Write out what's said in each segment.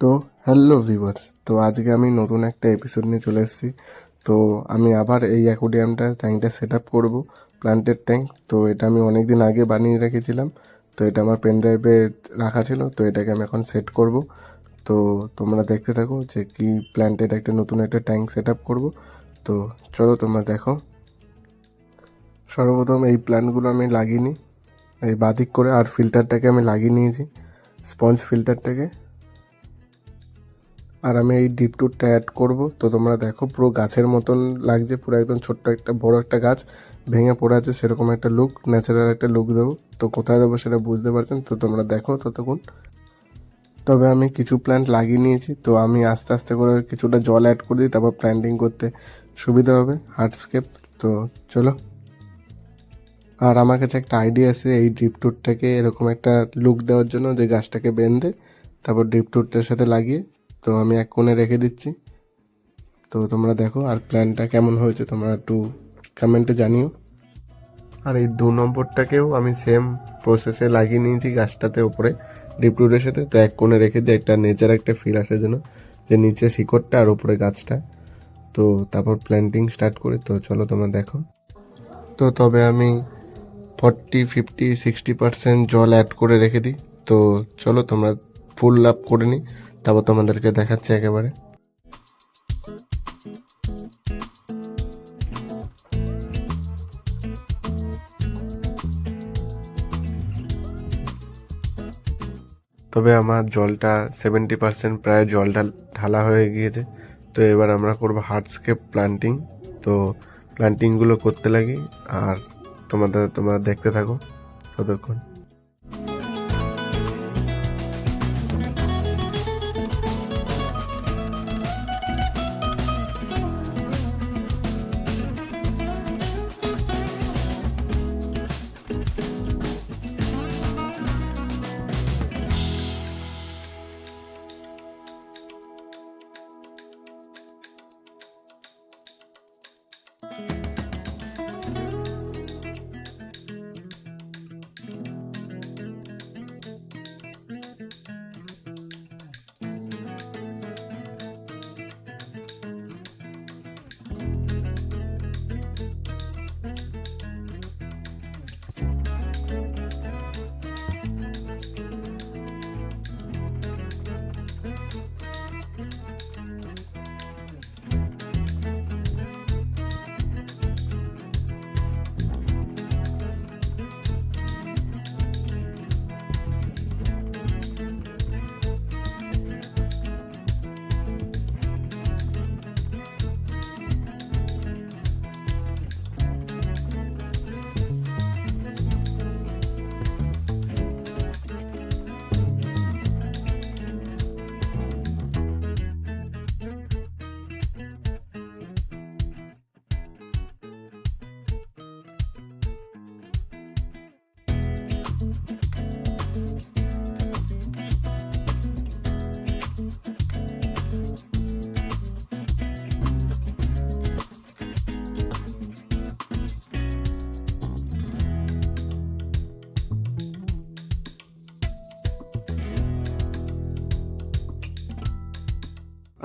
তো hello viewers, তো আজকে আমি নতুন একটা এপিসোড নিয়ে চলে এসেছি। তো আমি আবার এই অ্যাকোয়ারিয়ামটা ট্যাঙ্কটা সেট আপ করবো, প্লান্টের ট্যাঙ্ক। তো এটা আমি অনেক দিন আগে বানিয়ে রেখেছিলাম। তো এটা আমার পেন ড্রাইভে রাখা ছিল, তো এটাকে আমি এখন সেট করব। তো তোমরা দেখতে থাকো যে কি প্ল্যান্টের একটা নতুন একটা ট্যাঙ্ক সেট আপ করবো। তো চলো তোমরা দেখো। সর্বপ্রথম এই প্ল্যান্টগুলো আমি লাগিয়ে নিই এই বাদিক করে, আর ফিল্টারটাকে আমি লাগিয়ে নিয়েছি, স্পঞ্জ ফিল্টারটাকে। আর আমি এই ডিপ টুরটা অ্যাড করব। তো তোমরা দেখো পুরো গাছের মতন লাগছে, পুরো একদম ছোট্ট একটা বড় একটা গাছ ভেঙে পড়ে আছে, সেরকম একটা লুক, ন্যাচারাল একটা লুক দেবো। তো কোথায় দেবো সেটা বুঝতে পারছেন, তো তোমরা দেখো ততক্ষণ। তবে আমি কিছু প্ল্যান্ট লাগিয়ে নিয়েছি, তো আমি আস্তে আস্তে করে কিছুটা জল অ্যাড করে দিই, তারপর প্ল্যান্টিং করতে সুবিধা হবে, হার্ডস্কেপ। তো চলো। আর আমার কাছে একটা আইডিয়া আছে এই ড্রিপ টুরটাকে এরকম একটা লুক দেওয়ার জন্য, যে গাছটাকে বেঁধে তারপর ড্রিপ টুরটার সাথে লাগিয়ে, তো আমি এক কোণে রেখে দিচ্ছি। তো তোমরা দেখো আর প্ল্যানটা কেমন হয়েছে তোমরা একটু কমেন্টে জানিও। আর এই 2 নম্বরটাকেও আমি সেম প্রসেসে লাগিয়ে নিয়েছি গাছটাতে ওপরে ডিপ রুটের সাথে। তো এক কোণে রেখে দিয়ে একটা নেচার একটা ফিল আসার জন্য, যে নিচে শিকড়টা আর উপরে গাছটা। তো তারপর প্ল্যান্টিং স্টার্ট করি। তো চলো তোমরা দেখো। তো তবে আমি 40, 50, 60% জল অ্যাড করে রেখে দিই। তো চলো তোমরা ফুল আপ করে নিই, তারপর তোমাদেরকে দেখাচ্ছি একেবারে। তবে আমার জলটা 70% প্রায় জলটা ঢালা হয়ে গিয়েছে। তো এবার আমরা করব হার্ডস্কেপ প্ল্যান্টিং। তো প্ল্যান্টিংগুলো করতে লাগি, আর তোমরা দেখতে থাকো ততক্ষণ।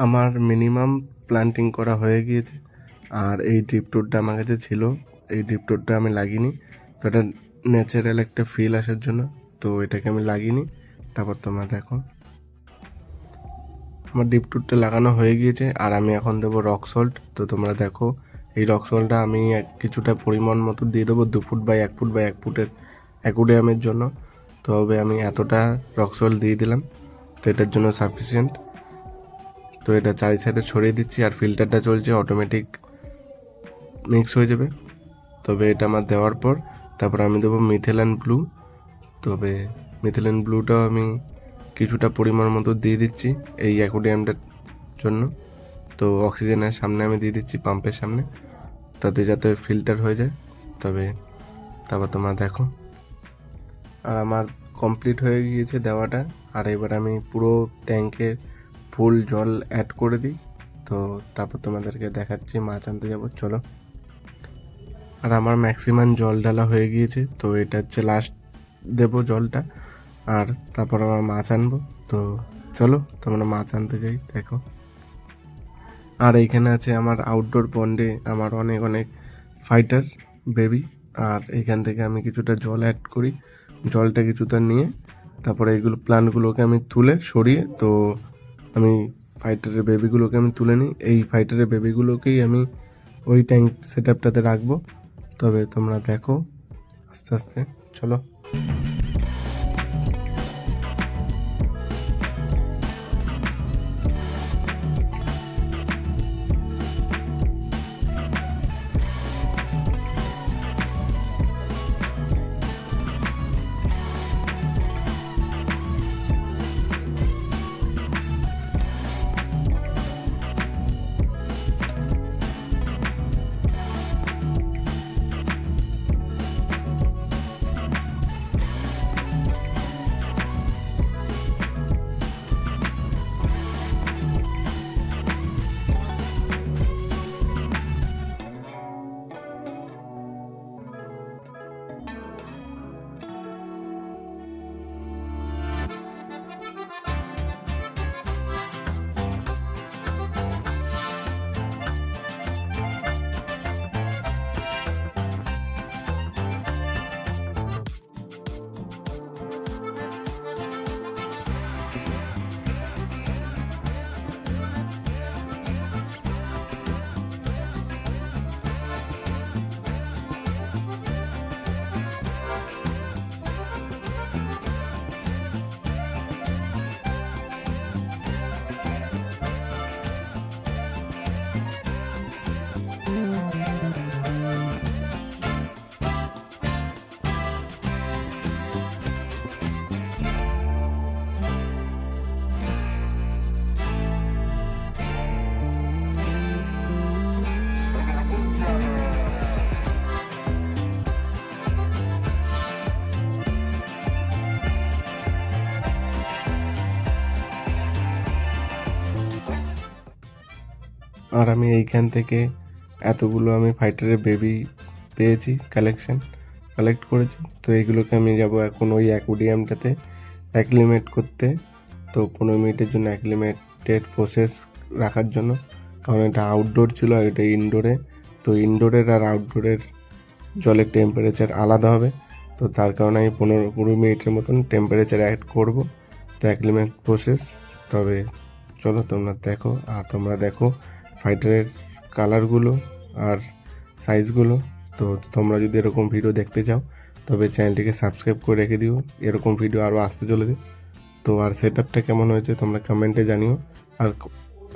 আমার মিনিমাম প্ল্যান্টিং করা হয়ে গিয়েছে। আর এই ড্রিপ টুরটা আমার কাছে ছিল, এই ড্রিপ টুরটা আমি লাগিনি। তো এটা ন্যাচারাল একটা ফিল আসার জন্য, তো এটাকে আমি লাগিনি। তারপর তোমরা দেখো আমার ড্রিপ টুরটা লাগানো হয়ে গিয়েছে। আর আমি এখন দেবো রক সল্ট। তো তোমরা দেখো এই রক সল্টটা আমি কিছুটা পরিমাণ মতো দিয়ে দেবো, 2 ফুট বাই 1 ফুট বাই 1 ফুটের অ্যাকোয়ারিয়ামের জন্য। তবে আমি এতটা রক সল্ট দিয়ে দিলাম, তো এটার জন্য সাফিসিয়েন্ট। তো এটা চারি সাইডে ছড়িয়ে দিচ্ছি, আর ফিল্টারটা চলছে, অটোমেটিক মিক্স হয়ে যাবে। তবে এটা আমার দেওয়ার পর তারপর আমি দেবো মিথেলান ব্লু। তবে মিথেলান ব্লুটাও আমি কিছুটা পরিমাণ মতো দিয়ে দিচ্ছি এই অ্যাকোয়ারিয়ামটার জন্য। তো অক্সিজেনের সামনে আমি দিয়ে দিচ্ছি, পাম্পের সামনে, তাতে যাতে ফিল্টার হয়ে যায়। তারপর তোমরা দেখো। আর আমার কমপ্লিট হয়ে গিয়েছে দেওয়াটা। আর এবার আমি পুরো ট্যাঙ্কে ফুল জল অ্যাড করে দিই। তো তারপর তোমাদেরকে দেখাচ্ছি, মাছ আনতে যাবো, চলো। আর আমার ম্যাক্সিমাম জল ঢালা হয়ে গিয়েছে। তো এটা হচ্ছে লাস্ট দেবো জলটা, আর তারপর আমার মাছ আনবো। তো চলো তোমরা মাছ আনতে যাই, দেখো। আর এইখানে আছে আমার আউটডোর পন্ডে আমার অনেক অনেক ফাইটার বেবি। আর এইখান থেকে আমি কিছুটা জল অ্যাড করি, জলটা কিছুটা নিয়ে তারপরে এইগুলো প্লান্টগুলোকে আমি তুলে সরিয়ে, তো আমি ফাইটারের বেবিগুলোকে আমি তুলে নিই। এই ফাইটারের বেবিগুলোকেই আমি ওই ট্যাঙ্ক সেট আপটাতে রাখবো। তবে তোমরা দেখো আস্তে আস্তে, চলো। আর আমি এইখান থেকে এতগুলো আমি ফাইটারের বেবি পেয়েছি, কালেক্ট করেছি। তো এইগুলোকে আমি যাব এখন ওই অ্যাকুয়ারিয়ামটাতে অ্যাক্লিমেট করতে। তো 15 মিনিটের জন্য অ্যাক্লিমেটেড প্রসেস রাখার জন্য, কারণ এটা আউটডোর ছিল আর এটা ইনডোরে। তো ইনডোরের আর আউটডোরের জলের টেম্পারেচার আলাদা হবে, তো তার কারণে আমি 15-20 মিনিটের মতন টেম্পারেচার অ্যাড করব। তো অ্যাক্লিমেট প্রসেস। তবে চলো তোমরা দেখো, আর তোমরা দেখো ফাইটারের কালারগুলো আর সাইজগুলো। তো তোমরা যদি এরকম ভিডিও দেখতে চাও তবে চ্যানেলটিকে সাবস্ক্রাইব করে রেখে দিও, এরকম ভিডিও আরও আসতে চলেছে। তো আর সেট আপটা কেমন হয়েছে তোমরা কমেন্টে জানিও, আর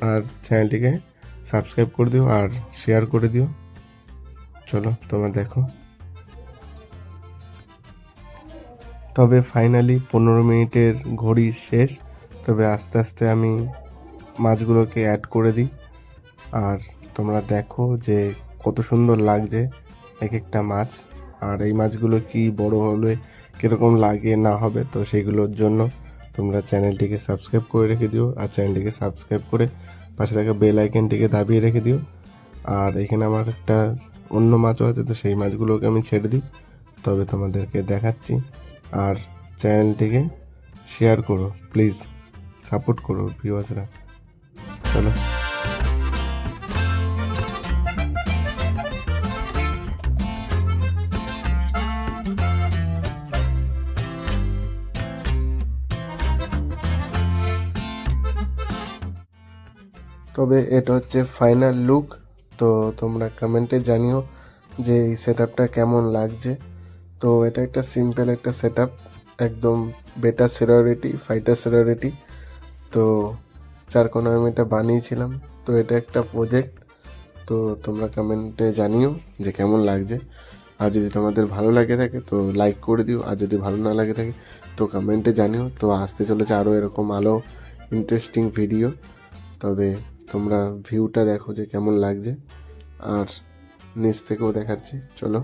আর চ্যানেলটিকে সাবস্ক্রাইব করে দিও আর শেয়ার করে দিও। চলো তোমরা দেখো। তবে ফাইনালি 15 মিনিটের ঘড়ি শেষ। তবে আস্তে আস্তে আমি মাছগুলোকে অ্যাড করে দিই, আর তোমরা দেখো যে কত সুন্দর লাগছে এক একটা মাছ। আর এই মাছগুলো কি বড় হলে কীরকম লাগে না হবে, তো সেগুলোর জন্য তোমরা চ্যানেলটিকে সাবস্ক্রাইব করে রেখে দিও, আর চ্যানেলটিকে সাবস্ক্রাইব করে পাশে থাকা বেল আইকনটিকে দাবিয়ে রেখে দিও। আর এখানে আমার একটা অন্য মাছও আছে, তো সেই মাছগুলোকে আমি ছেড়ে দিই। তবে তোমাদেরকে দেখাচ্ছি, আর চ্যানেলটিকে শেয়ার করো প্লিজ, সাপোর্ট করো ভিউয়ার্সরা। চলো। তবে এটা হচ্ছে ফাইনাল লুক। তো তোমরা কমেন্টে জানিও যে এই সেট আপটা কেমন লাগছে। তো এটা একটা সিম্পল একটা সেট আপ, একদম বেটা সিকিউরিটি, ফাইটার সিকিউরিটি। তো যার কোনো আমি এটা বানিয়েছিলাম। তো এটা একটা প্রজেক্ট। তো তোমরা কমেন্টে জানিও যে কেমন লাগছে। আর যদি তোমাদের ভালো লাগে থাকে তো লাইক করে দিও, আর যদি ভালো না লাগে থাকে তো কমেন্টে জানিও। তো আসতে চলেছে আরও এরকম আলো ইন্টারেস্টিং ভিডিও। তবে তোমরা ভিউটা দেখো যে কেমন লাগছে, আর নিচ থেকেও দেখাচ্ছি, চলো।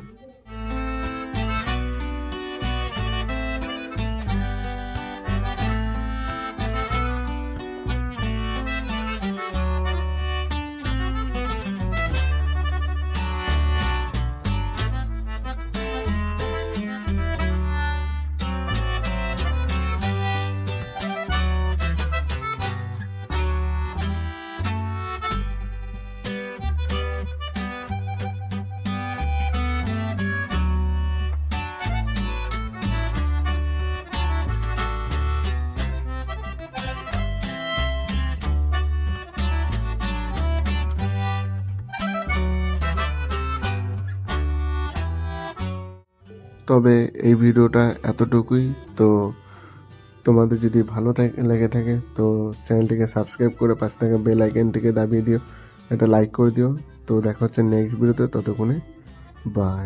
তবে এই ভিডিওটা এতটুকুই। তো তোমাদের যদি ভালো লেগে থাকে তো চ্যানেলটিকে সাবস্ক্রাইব করে পাশে থাকা বেল আইকনটিকে দাবিয়ে দিও, একটা লাইক করে দিও। তো দেখা হচ্ছে নেক্সট ভিডিওতে, ততক্ষণে বাই।